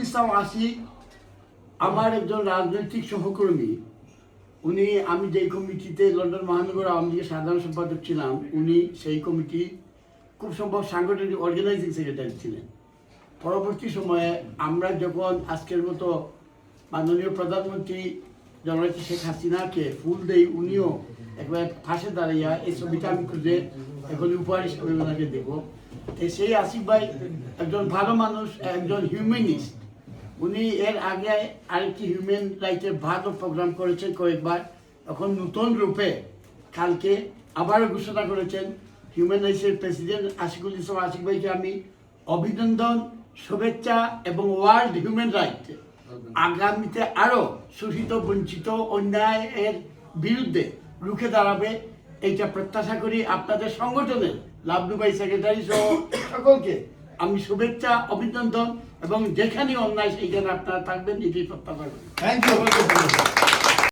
ইসলাম আশিক আমার একজন রাজনৈতিক সহকর্মী। উনি আমি যেই কমিটিতে লন্ডন মহানগর আওয়ামী লীগের সাধারণ সম্পাদক ছিলাম, উনি সেই কমিটি খুব সম্ভব সাংগঠনিক অর্গানাইজিং সেক্রেটারি ছিলেন। পরবর্তী সময়ে আমরা যখন আজকের মতো মাননীয় প্রধানমন্ত্রী জননেত্রী শেখ হাসিনাকে ফুল দেই, উনিও একবার ফাঁসে দাঁড়াইয়া এই ছবিটা আমি খুঁজে এখন উপহার হিসেবে ওনাকে দেবো। সেই আসিফ ভাই একজন ভালো মানুষ, একজন হিউম্যানিস্ট। উনি এর আগে আরেকটি হিউম্যান রাইটসের ভালো প্রোগ্রাম করেছেন কয়েকবার, এখন নতুন রূপে কালকে আবারও ঘোষণা করেছেন। হিউম্যান রাইটসের প্রেসিডেন্ট আশিকুল ইসলাম আশিক ভাইকে আমি অভিনন্দন, শুভেচ্ছা এবং ওয়ার্ল্ড হিউম্যান রাইট আগামীতে আরও শোষিত বঞ্চিত অন্যায়ের বিরুদ্ধে রুখে দাঁড়াবে এইটা প্রত্যাশা করি। আপনাদের সংগঠনের লাভলু ভাই সেক্রেটারি সহ সকলকে আমি শুভেচ্ছা, অভিনন্দন এবং যেখানে অন্যায় সেইখানে আপনারা থাকবেন এটি প্রত্যাশা করি। Thank you.